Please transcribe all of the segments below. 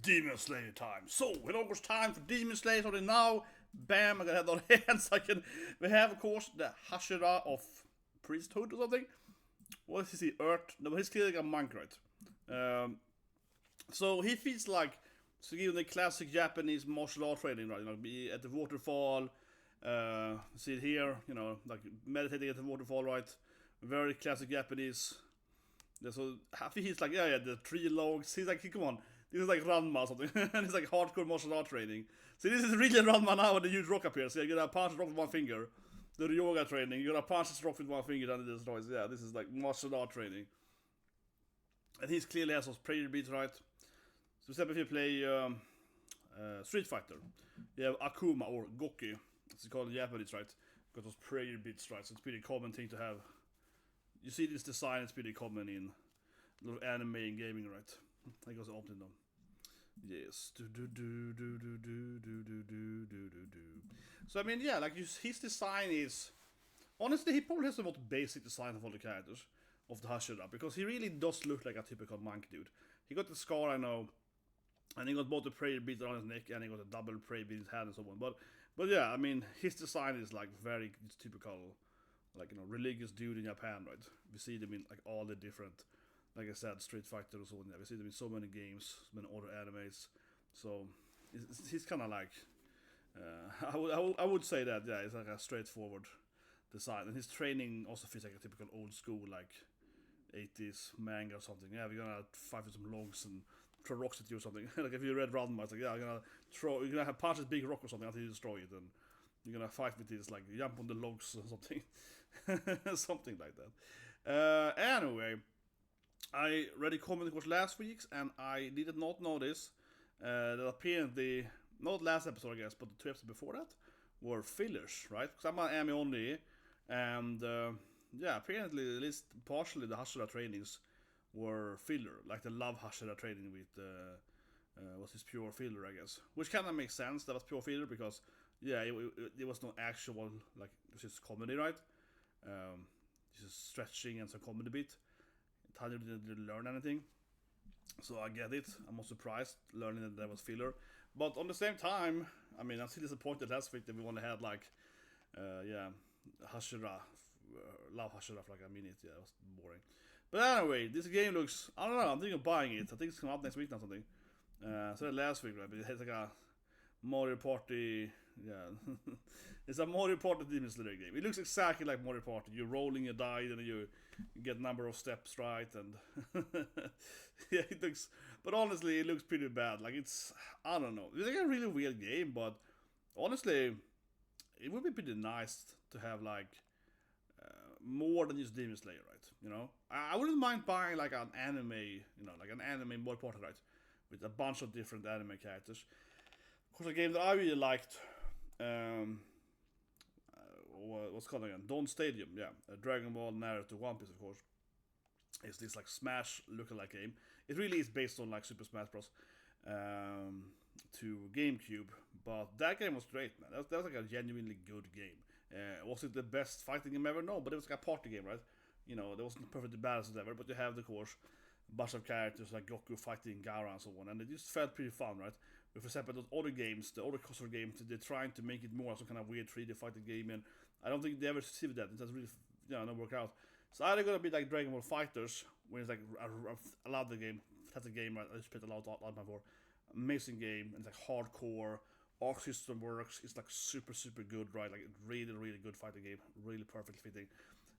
Demon Slayer time. So, it almost time for Demon Slayer. So now, bam, I gotta have on hands. We have, of course, the Hashira of priesthood or something. What is he? Earth? No, he's killing a monk, right? So he feels like, so given the classic Japanese martial art training, right? You know, be at the waterfall, see it here, you know, like meditating at the waterfall, right? Very classic Japanese. Yeah, so I think he's like, yeah, the tree logs. He's like, come on, this is like Ranma or something, and it's like hardcore martial art training. So this is really Ranma now when the huge rock appears. So you're gonna punch a rock with one finger. The yoga training, you're gonna punch this rock with one finger and it destroys. Yeah, this is like martial art training. And he's clearly has those prayer beats, right? So except if you play Street Fighter, you have Akuma or Goki, it's called in Japanese, right? Got those prayer beats, right? So it's a pretty common thing to have. You see this design, it's pretty common in a lot of anime and gaming, right? I goes opening them. Yes. So I mean, yeah, like his design is honestly, he probably has the most basic design of all the characters of the Hashira, because he really does look like a typical monk dude. He got the scar, I know, and he got both the prayer beads around his neck and he got a double prayer bead in his hand and so on. But yeah, I mean, his design is like very typical, like, you know, religious dude in Japan, right? We see them in like all the different, like I said, Street Fighter and so on. Yeah, we see them in so many games, so many other animes. So he's kind of like, I would say that, yeah, it's like a straightforward design, and his training also feels like a typical old school like 80s manga or something. Yeah, we're gonna fight with some logs and throw rocks at you or something. Like if you read Ranma, it's like, yeah, you're gonna have punch this big rock or something until you destroy it, and you're gonna fight with this, like jump on the logs or something. Something like that. Anyway, I read a comment, of course, last week's, and I did not notice that apparently, not last episode, I guess, but the 2 episodes before that were fillers, right? Because I'm an anime only, and yeah, apparently, at least partially, the Hashira trainings were filler, like the Love Hashira training with was his pure filler, I guess, which kind of makes sense. That was pure filler because, yeah, it was no actual, like, it was just comedy, right? Just stretching and some comedy bit. Tanjiro didn't learn anything, so I get it. I'm not surprised learning that was filler, but on the same time, I mean, I'm still disappointed last week that we only had like, yeah, Hashira, Love Hashira for like a minute. Yeah, it was boring. But anyway, this game looks, I don't know, I'm thinking of buying it. I think it's coming out next week or something. So last week, right? But it has like a Mario Party, yeah. It's a Mario Party Demon Slayer game. It looks exactly like Mario Party. You're rolling a die and you get number of steps right, and yeah, it looks. But honestly, it looks pretty bad. Like it's, I don't know. It's like a really weird game, but honestly, it would be pretty nice to have like more than just Demon Slayer, right? You know, I wouldn't mind buying like an anime, you know, like an anime Mario Party, right, with a bunch of different anime characters. Of course, a game that I really liked. What's called again? Dawn Stadium, yeah. Dragon Ball narrative to One Piece, of course. It's this like Smash lookalike game. It really is based on like Super Smash Bros. To GameCube, but that game was great, man. That was like a genuinely good game. Was it the best fighting game ever? No, but it was like a party game, right? You know, there wasn't perfectly balanced ever, but you have, of course, a bunch of characters like Goku fighting Gaara and so on, and it just felt pretty fun, right? With respect to those other games, the other console games, they're trying to make it more some kind of weird 3D fighting game, and I don't think they ever succeeded that. It doesn't really, not work out. So either gonna be like Dragon Ball Fighters, when it's like I love the game, that's a game I just played a lot before. Amazing game, and it's like hardcore. Arc system works. It's like super good, right? Like really good fighting game, really perfect fitting.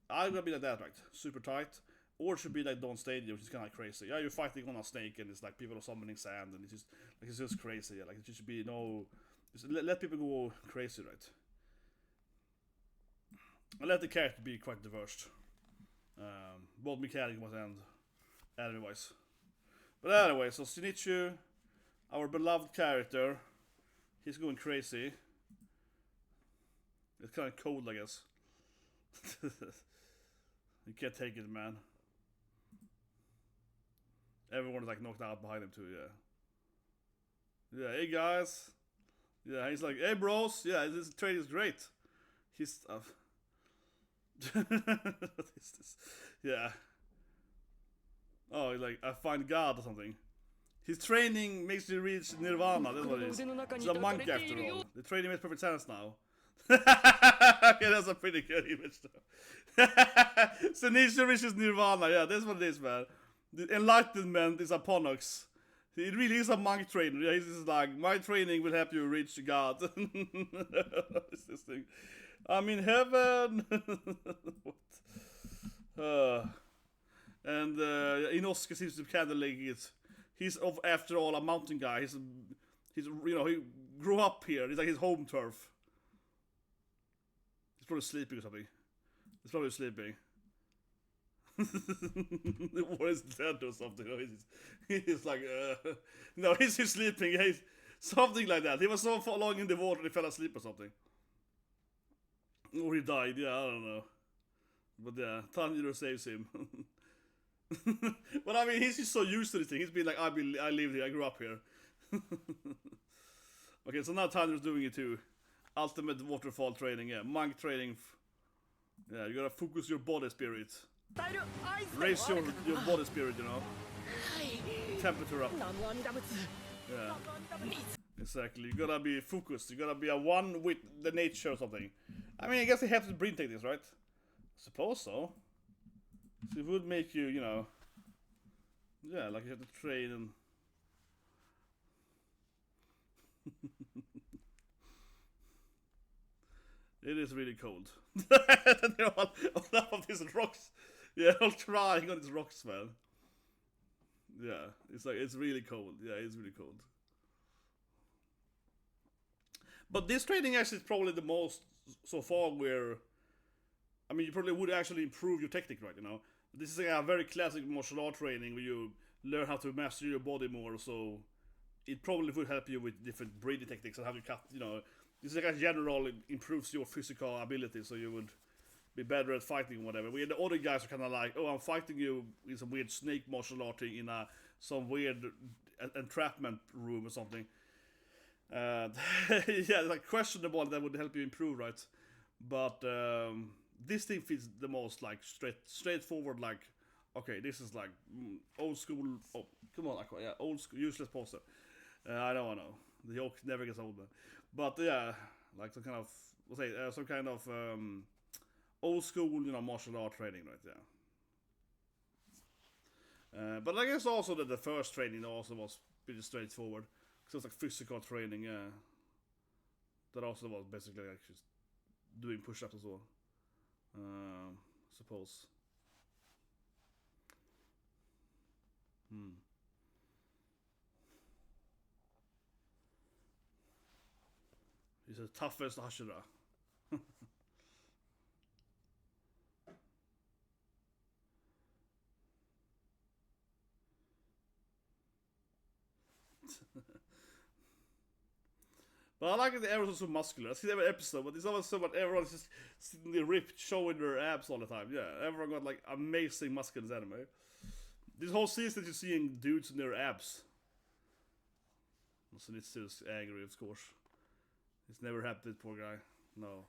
I'm gonna be like that, right? Super tight. Or it should be like Dawn Stadium, which is kind of crazy. Yeah, you're fighting on a snake, and it's like people are summoning sand, and it's just crazy. Yeah, like it should be no, just let people go crazy, right? And let the character be quite diverse, both mechanic and anime wise. But anyway, so Shinichu, our beloved character, he's going crazy. It's kind of cold, I guess. You can't take it, man. Everyone is like knocked out behind him too, yeah. Yeah, hey guys. Yeah, he's like, hey bros. Yeah, this trade is great. He's what is this? Yeah. Oh, he's like, I find God or something. His training makes you reach nirvana, that's what it is. He's a monk after all. The training makes perfect sense now. Okay, that's a pretty good image though. So Nietzsche reaches nirvana, yeah, that's what it is, man. The enlightenment is upon us. It really is a monk trainer. Yeah, he's just like, my training will help you reach God. What's this thing? I'm in heaven. What? And Inosuke seems to kind of like it. He's after all a mountain guy. He's you know, he grew up here. It's like his home turf. He's probably sleeping or something. He's probably sleeping. Or he's dead or something. Or he's like, no, he's sleeping. He's something like that. He was so long in the water he fell asleep or something. Or he died. Yeah, I don't know. But yeah, Tanjiro saves him. But I mean, he's just so used to this thing. He's been like, I live here, I grew up here. Okay, so now Tanjiro's doing it too. Ultimate waterfall training, yeah. Monk training. Yeah, you gotta focus your body spirit. Raise your body spirit, you know. Temperature up. Yeah. Exactly. You gotta be focused. You gotta be a one with the nature or something. I mean, I guess they have to breed techniques, right? I suppose so. So it would make you, you know, yeah, like you have to train and it is really cold. They're all on top of these rocks. Yeah, all crying on these rocks, man. Yeah, it's like, it's really cold. Yeah, it's really cold. But this training actually is probably the most so far where, I mean, you probably would actually improve your technique, right, you know? This is like a very classic martial art training where you learn how to master your body more, so it probably would help you with different breathing techniques and how you cut, you know. This is like a general, it improves your physical ability, so you would be better at fighting or whatever. We the other guys are kind of like, oh, I'm fighting you in some weird snake martial art thing in some weird entrapment room or something. Yeah, like questionable that would help you improve, right? But this thing feels the most like straightforward. Like, okay, this is like old school. Oh, come on, Aqua. Yeah, old school, useless poster. I know. The joke never gets old, man. But yeah, like some kind of, some kind of old school, you know, martial art training, right? Yeah. But I guess also that the first training also was pretty straightforward. So it's like physical training, yeah. That also was basically like just doing push-ups as well. Suppose. He's the toughest Hashira. But I like that everyone's so muscular. I see every episode, but it's always so much everyone's just sitting there ripped, showing their abs all the time. Yeah, everyone got like amazing muscles in this anime. This whole season you're seeing dudes in their abs. So it's still angry, of course. It's never happened, poor guy. No.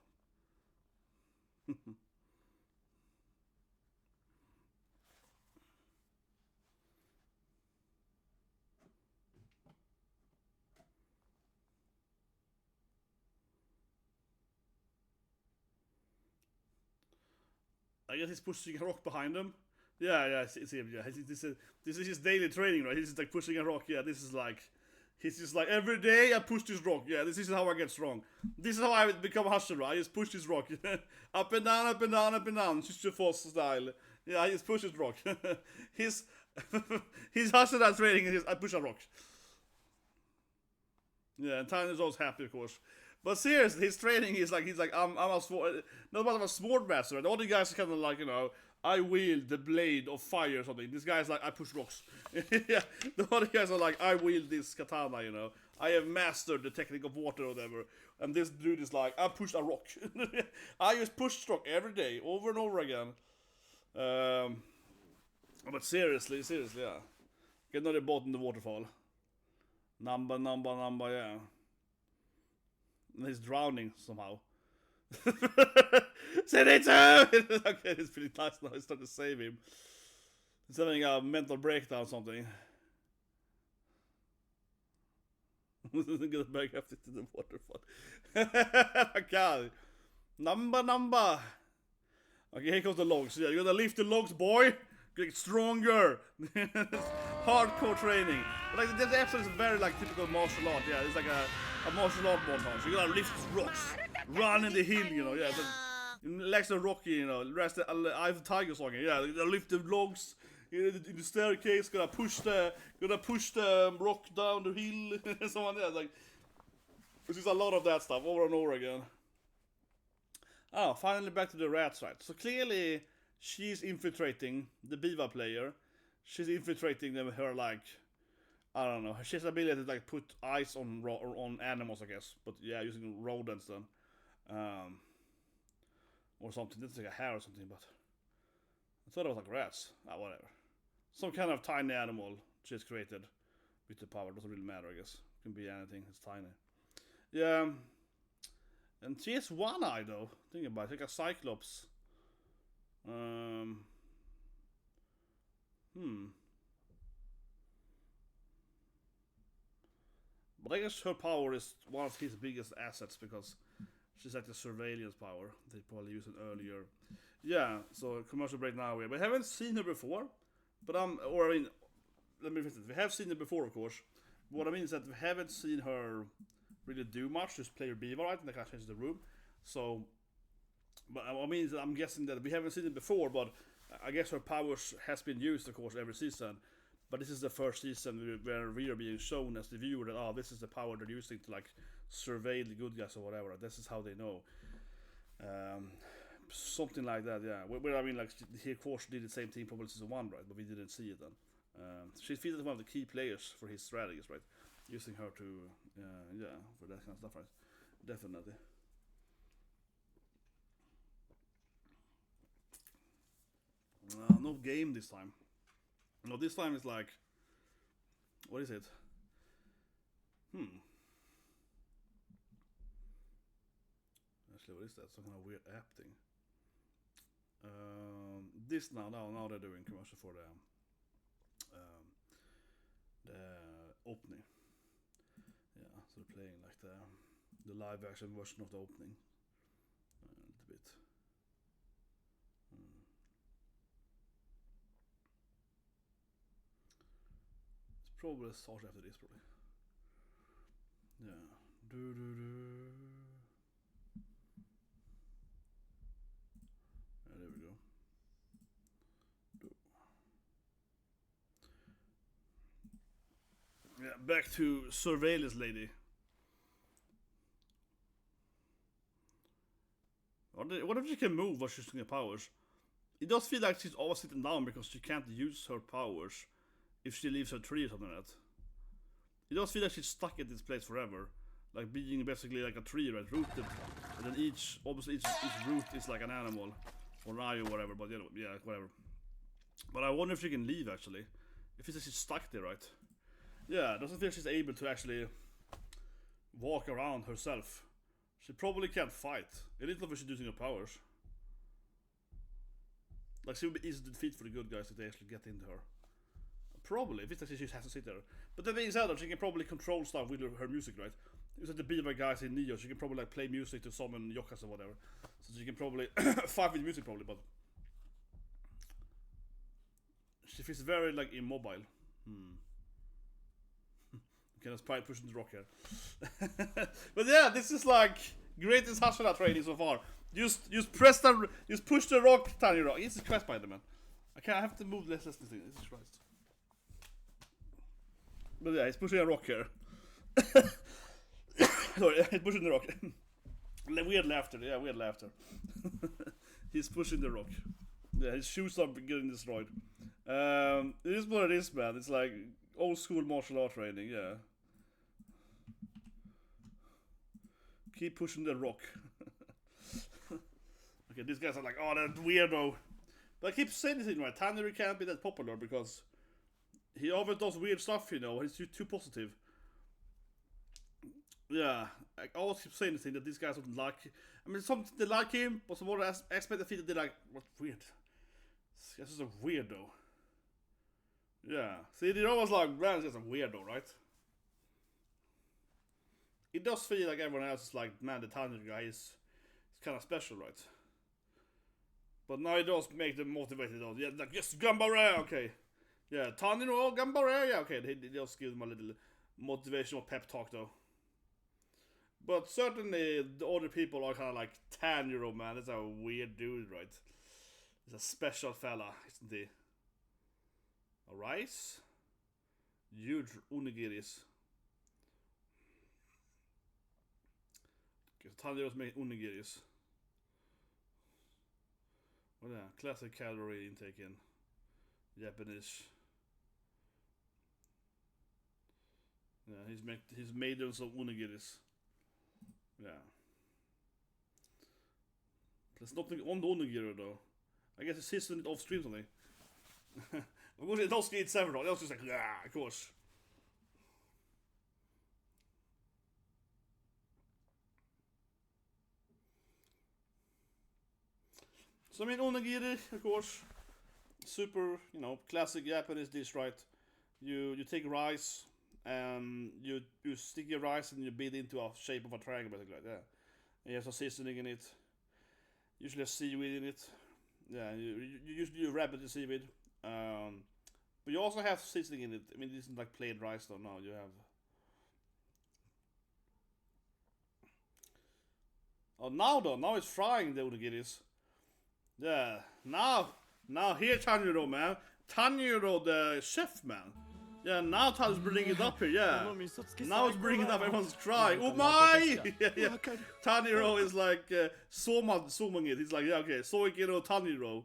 I guess he's pushing a rock behind him. Yeah, it's him. Yeah, this is his daily training, right? He's just like pushing a rock. Yeah, this is like, he's just like, every day I push this rock. Yeah, this is how I get strong. This is how I become Hashira. I just push this rock. Up and down, up and down, up and down. Just force style. Yeah, I just push this rock. his Hashira training is I push a rock. Yeah, and Tyler's always happy, of course. But seriously, his training is like, he's like, I'm a sport, not about a sport master. And all the guys are kind of like, you know, I wield the blade of fire or something. This guy's like, I push rocks. Yeah, the other guys are like, I wield this katana, you know. I have mastered the technique of water or whatever. And this dude is like, I push a rock. I just push rock every day, over and over again. But seriously, yeah. Get another boat in the waterfall. Number, yeah. And he's drowning somehow. Zenitsu! Okay, it's pretty nice now. He's trying to save him. He's having a mental breakdown or something. Gonna back after to the waterfall. Okay. Number. Okay, here comes the logs. Yeah, you're gonna lift the logs, boy. Get stronger. Hardcore training. But like the episode is very like typical martial art. Yeah, it's like a martial art montage. You gotta lift rocks, run in the hill. You know, yeah. Like the Rocky, you know, rest the Eye of the Tiger song. Yeah, you gotta lift the logs in the staircase. Gotta push the rock down the hill. And so on. Yeah, like there's just a lot of that stuff over and over again. Oh, finally back to the rats, right? So clearly she's infiltrating the Biva player. She's infiltrating them with her, like, I don't know. She has the ability to like put eyes on animals, I guess. But yeah, using rodents then. Or something. This is like a hair or something, but I thought it was like rats. Whatever. Some kind of tiny animal she's created with the power. Doesn't really matter, I guess. It can be anything. It's tiny. Yeah. And she has one eye though. Think about it. Like a cyclops. But I guess her power is one of his biggest assets because she's like the surveillance power. They probably used it earlier. Yeah, so commercial break now. We haven't seen her before. But let me fix it. We have seen her before, of course. But what I mean is that we haven't seen her really do much. Just play her Biva, right? And they kind of change the room. So, but I mean, I'm guessing that we haven't seen it before, but I guess her powers has been used, of course, every season. But this is the first season where we are being shown as the viewer that, this is the power they're using to, like, surveil the good guys or whatever. This is how they know. Something like that, yeah. Where I mean, like, he, of course, did the same thing probably season 1, right? But we didn't see it then. She feels like one of the key players for his strategies, right? Using her to, for that kind of stuff, right? Definitely. No game this time. No, this time it's like, what is it? Actually, what is that? Some kind of weird app thing. This now they're doing commercial for the opening. Yeah, so they're playing like the live action version of the opening. A little bit. It's probably start after this, probably. Yeah. There we go. Yeah, back to surveillance lady. What if she can move while she's using her powers? It does feel like she's always sitting down because she can't use her powers if she leaves her tree or something like that. It does feel like she's stuck at this place forever. Like being basically like a tree, right? Rooted. And then each root is like an animal. Or an eye or whatever, but yeah, whatever. But I wonder if she can leave actually. If it's like she's stuck there, right? Yeah, it doesn't feel like she's able to actually walk around herself. She probably can't fight. A little bit she's using her powers. Like she would be easy to defeat for the good guys if they actually get into her. Probably, if it's like she just has to sit there. But the thing is that she can probably control stuff with her music, right? It's like the Beaver guys in Neo, she can probably like play music to summon Yokas or whatever. So she can probably fight with music probably, but she feels very like immobile. Okay, let's probably pushing the rock here. But yeah, this is like greatest Hashira training so far. Just push the rock, Tanjiro. Jesus Christ, Spider-Man. I have to move less this thing. Jesus Christ. But yeah, he's pushing a rock here. Sorry, he's pushing the rock. Weird laughter, yeah, weird laughter. He's pushing the rock. Yeah, his shoes are getting destroyed. It is what it is, man. It's like old school martial art training, yeah. Keep pushing the rock. Okay, these guys are like, oh, that weirdo. But I keep saying this thing, right? Tanjiro can't be that popular because he always does weird stuff, you know. He's too positive. Yeah, I always keep saying this thing that these guys don't like. I mean, some they like him, but some other aspect of it they like. What's weird? This guy's just a weirdo. Yeah, see, they're always like, man, this guy's a weirdo, right? it does feel like everyone else is like, man, the Tanjiro guy is kind of special, right? But now it does make them motivated. Yeah, like, yes, Gambare, okay. Yeah, Tanjiro, Gambare, yeah, okay. They just give them a little motivational pep talk, though. But certainly, the other people are kind of like, Tanjiro, man, that's a weird dude, right? He's a special fella, isn't he? A rice? Huge onigiris. Okay, so Tanjiro's making onigiris. Well, yeah, classic calorie intake in Japanese. Yeah, he's made them some onigiris. Yeah. There's nothing on the onigiri though. I guess it's seasoned it off stream something. Of course, it does eat several. It was just like, yeah, of course. So I mean, onigiri, of course, super, you know, classic Japanese dish, right? You take rice and you stick your rice and you beat it into a shape of a triangle, basically, like that. It has a seasoning in it. Usually a seaweed in it. Yeah, you usually wrap it in seaweed. But you also have seasoning in it. I mean, this isn't like plain rice though. No, you have. Oh, now it's frying the onigiris. Yeah, now here Tanjiro, man. Tanjiro the chef, man. Yeah, now Tanjiro's bringing it up here, yeah. Now it's bringing it up, everyone's crying. Oh my! Yeah. Tanjiro is like zooming it. He's like, yeah, okay, Soikiro Tanjiro.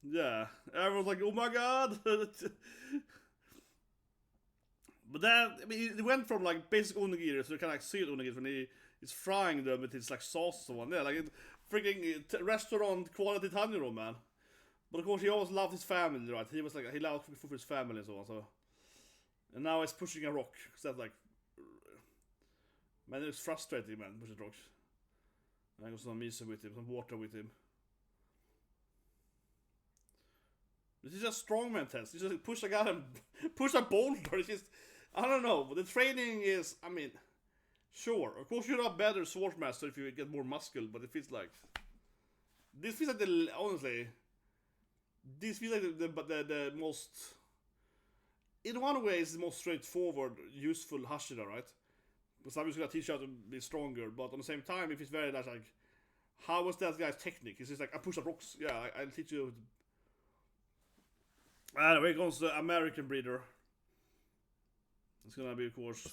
Yeah, everyone's like, oh my god! But then, I mean, it went from like basic onigiri, so you can like see it onigiri when he's frying them with his like sauce and so on. Yeah, like freaking restaurant quality Tanjiro, man. But of course, he always loved his family, right? He was like, he loved food for his family and so on, so. And now he's pushing a rock, because that's like, man, it's frustrating, man, pushing rocks. And I got some miso with him, some water with him. This is a strongman test. You just push a guy and push a boulder. It's just, I don't know. The training is, I mean, sure. Of course, you're a better swordmaster if you get more muscle, but it feels like, this feels like the, honestly, this feels like the most, in one way, it's the most straightforward, useful Hashira, right? Because I'm just gonna teach you how to be stronger, but at the same time, if it's very like, how was that guy's technique? It's just like, I push up rocks. Yeah, I'll teach you. Anyway, goes the American breeder. It's gonna be, of course,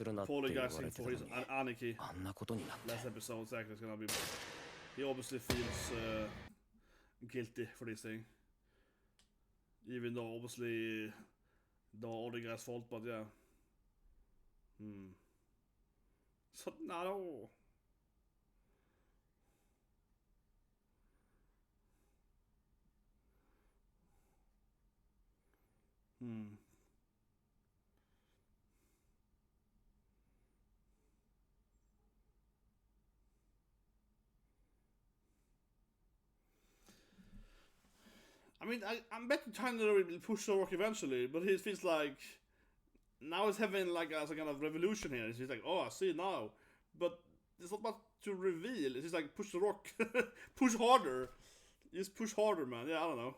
apologizing for his anarchy. Last episode, exactly, it's gonna be. He obviously feels guilty for this thing. Even though, obviously, the other guy's fault, but yeah. So, no. I mean, I'm betting Tanjiro will push the rock eventually, but it feels like now it's having like a kind of revolution here. It's just like, oh, I see now, but it's not about to reveal. It's just like push the rock, push harder, just push harder, man. Yeah, I don't know.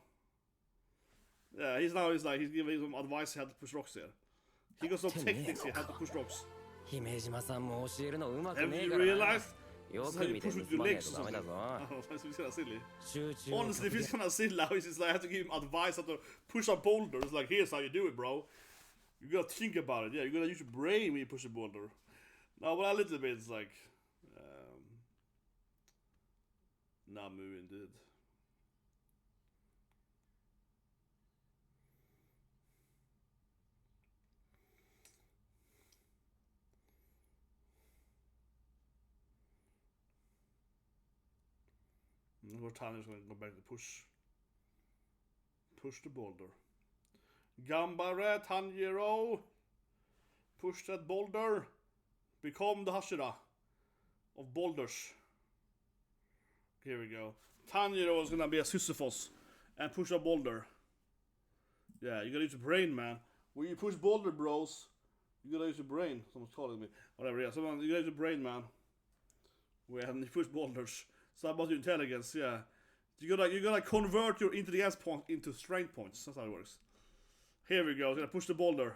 Yeah, he's giving some advice how to push rocks here. He got some techniques here how to puch rocks. Have you realized? This is how you push with your legs or something. It's kind of silly. Honestly, if it's kind of silly, it's just like I have to give him advice how to push a boulder. It's like, here's how you do it, bro. You gotta think about it. Yeah, you gotta use your brain when you push a boulder. No, but a little bit, it's like, Namu indeed. Tanjiro's gonna go back to push the boulder. Gambare, Tanjiro, push that boulder. Become the Hashira of boulders. Here we go. Tanjiro is gonna be a Sisyphus and push a boulder. Yeah, you gotta use your brain, man. When you push boulder, bros, You gotta use your brain. Someone's calling me. Whatever, yeah. Someone, you gotta use your brain, man. When you push boulders. It's not about your intelligence, yeah. You gotta convert your intelligence point into strength points. That's how it works. Here we go. I'm gonna push the boulder.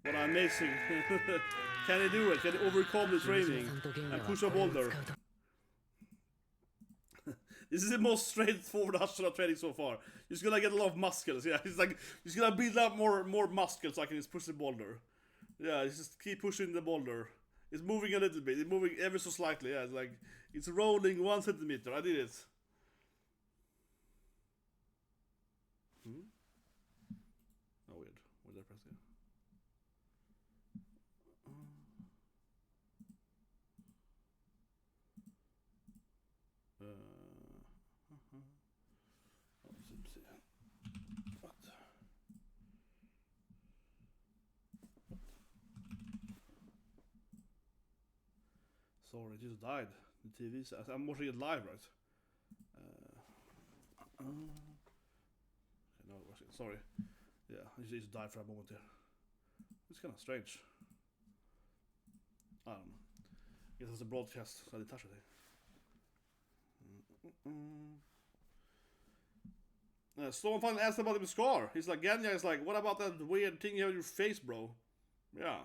What amazing. Can he do it? Can he overcome the training and push a boulder? This is the most straightforward Hashira training so far. You're just gonna get a lot of muscles, yeah. He's like, he's gonna build up more muscles so I can just push the boulder. Yeah, just keep pushing the boulder. It's moving a little bit. It's moving ever so slightly, yeah. It's like, it's rolling 1 centimeter. I did it. Oh, weird. What did I press here? What? Sorry, it just died. The TV's. I'm watching it live, right? No, it wasn't. Sorry. Yeah, it just died for a moment there. It's kind of strange. I don't know. I guess it's a broadcast, so I didn't touch it. Someone finally asked about his scar. He's like, Genya is like, what about that weird thing you have on your face, bro? Yeah.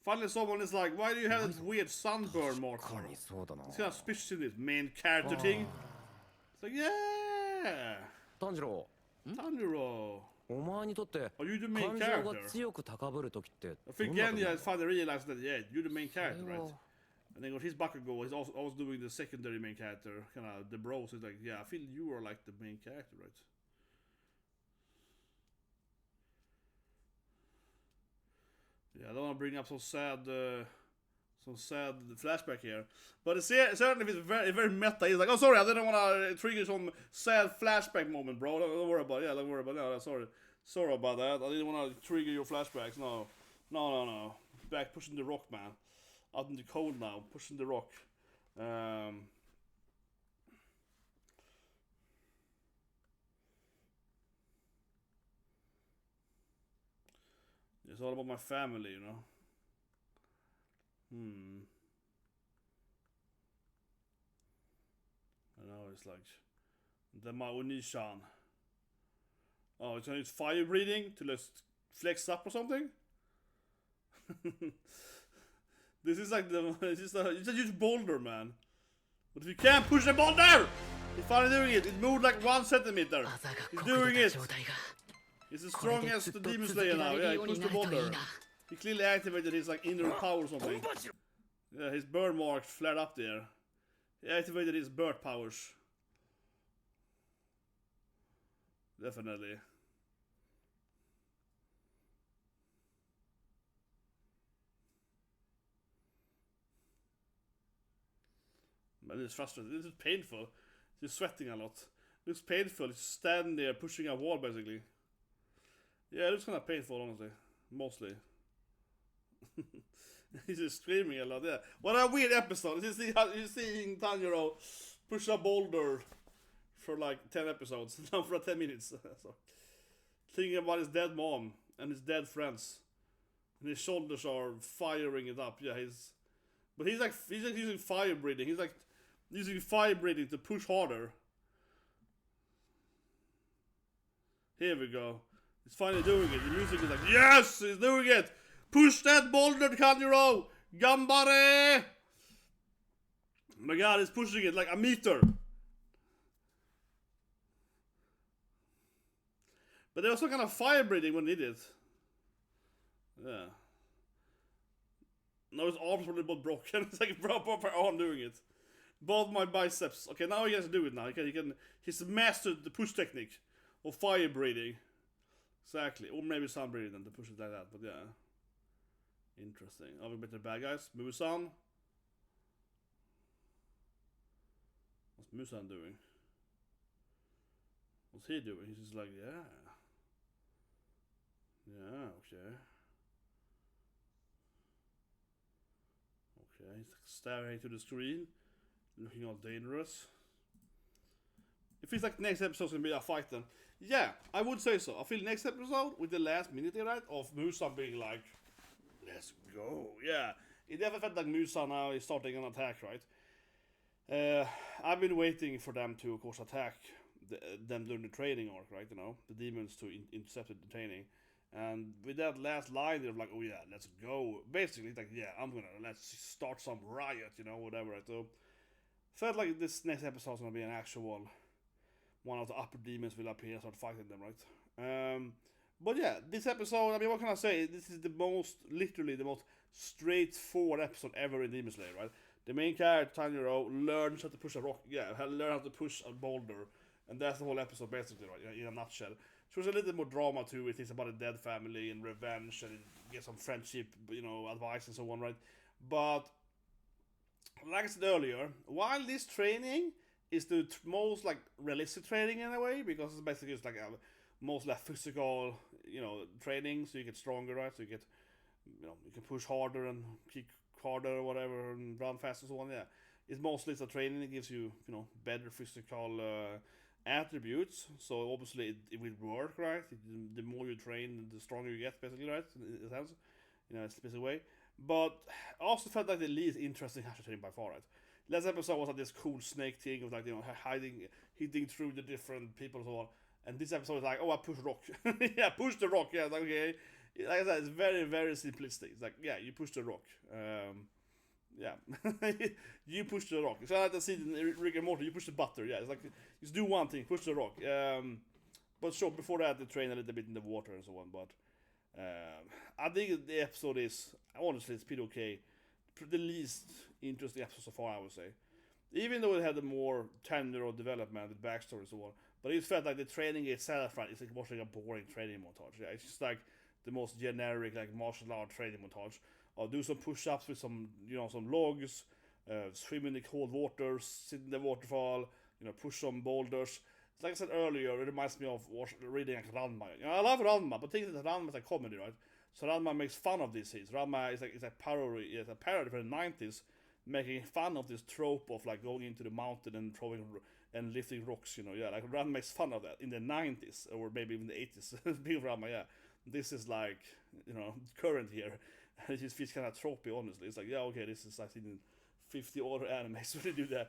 Finally someone is like, why do you have that weird sunburn mark? It's kind of suspicious in this main character thing. It's like, yeah! Tanjiro. Tanjiro. Are you the main 感情が character? 強く高ぶる時って I think どんな時 Genya has finally realized that, yeah, you're the main character, right? And then with his Bakugo, he's also doing the secondary main character, kind of the bros. He's like, yeah, I feel you are like the main character, right? Yeah, I don't want to bring up some sad flashback here, but it's certainly it's very meta. He's like, oh sorry, I didn't want to trigger some sad flashback moment, bro. Don't worry about it. Yeah, don't worry about it. No, sorry about that. I didn't want to trigger your flashbacks. No. Back pushing the rock, man. Out in the cold now, pushing the rock. It's all about my family, you know. I know, it's like the Maoni-chan. Oh, it's gonna use fire breathing to just flex up or something? This is like it's a huge boulder, man. But if you can't push the boulder! He's finally doing it. It moved like 1 centimeter. He's doing it. He's the strongest Demon Slayer now. Yeah, he pushed the boulder. He clearly activated his like inner power or something. Yeah, his burn mark flared up there. He activated his bird powers. Definitely. Man, it's frustrating. This is painful. He's sweating a lot. It looks painful. He's standing there pushing a wall basically. Yeah, it looks kind of painful, honestly. Mostly. He's just screaming a lot, yeah. What a weird episode. You're seeing Tanjiro push a boulder for like 10 episodes. Now for 10 minutes. So, thinking about his dead mom and his dead friends. And his shoulders are firing it up. Yeah, he's like using fire breathing. He's like using fire breathing to push harder. Here we go. He's finally doing it. The music is like, yes! He's doing it! Push that boulder, Tanjiro! Gambare! Oh my god, he's pushing it like a meter. But there was some kind of fire breathing when he did it. Yeah. Now his arms were a little bit broken. It's like a proper arm doing it. Both my biceps. Okay, now he has to do it now. He's mastered the push technique of fire breathing. Exactly. Or maybe sun breathing then to push it like that. But yeah. Interesting. Are we better bad guys? Musan? What's Musan doing? What's he doing? He's just like, yeah. Yeah, okay. Okay, he's staring to the screen. Looking all dangerous. It feels like next episode's gonna be a fight then. Yeah, I would say so. I feel next episode with the last minute here, right, of Musan being like, let's go. Yeah, it definitely felt like Musa now is starting an attack, right? I've been waiting for them to, of course, attack them during the training arc, right? You know, the demons to intercept the training. And with that last line, they're like, "Oh yeah, let's go." Basically, it's like, "Yeah, let's start some riot," you know, whatever. Right? So, felt like this next episode is gonna be an actual one of the upper demons will appear and start fighting them, right? But yeah, this episode, I mean, what can I say? This is literally the most straightforward episode ever in Demon Slayer, right? The main character, Tanjiro, learns how to push a rock, learn how to push a boulder, and that's the whole episode basically, right? In a nutshell. So there's a little more drama to it. It's about a dead family and revenge, and get some friendship, advice and so on, right? But like I said earlier, while this training is the most like realistic training in a way, because it's basically just like a most like physical, training, so you get stronger, right? So you get, you can push harder and kick harder or whatever, and run faster and so on. Yeah, it's mostly a training. It gives you, better physical attributes. So obviously it will work, right? The more you train, the stronger you get, basically, right? In a sense, it's a specific way. But I also felt like the least interesting Hashira training by far, right? Last episode was like this cool snake thing of like, hitting through the different people and so on. And this episode is like, oh, I push rock. Yeah, push the rock. Yeah, it's like, okay. Like I said, it's very, very simplistic. It's like, yeah, you push the rock. Yeah. You push the rock. It's like the scene in Rick and Morty, you push the butter. Yeah, it's like, just do one thing, push the rock. But sure, before that, they train a little bit in the water and so on. But I think the episode is, honestly, it's pretty okay. The least interesting episode so far, I would say. Even though it had a more tender development with backstory and so on. But it felt like the training itself, right, it's like watching a boring training montage. Yeah, it's just like the most generic, like, martial art training montage. I'll do some push-ups with some logs, swim in the cold waters, sit in the waterfall, push some boulders. Like I said earlier, it reminds me of reading like Ranma. I love Ranma, but think that Ranma is a comedy, right? So Ranma makes fun of these things. Ranma is it's a parody from the 90s, making fun of this trope of like going into the mountain and throwing and lifting rocks, like Ranma makes fun of that in the 90s or maybe even the 80s. Big Ranma, yeah. This is like, current here. It just feels kind of tropey, honestly. It's like, yeah, okay, this is I've seen in 50 other animes where they do that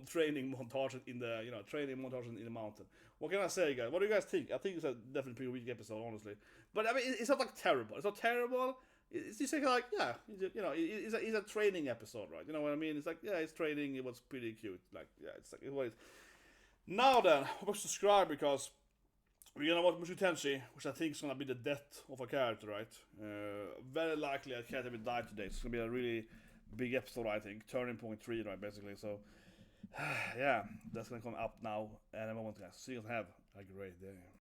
training montage in the, training montage in the mountain. What can I say, guys? What do you guys think? I think it's a definitely pretty weak episode, honestly. But I mean, it's not like terrible. It's not terrible. It's just like, yeah, it's a training episode, right? You know what I mean? It's like, yeah, it's training. It was pretty cute. Like, yeah, it's like, what is. Now then, I must subscribe because we're gonna watch Mushu Tenshi, which I think is gonna be the death of a character, right? Very likely a character will die today. It's gonna be a really big episode, I think. Turning point 3, right, basically. So, yeah, that's gonna come up now in a moment, guys. So you guys have a great day.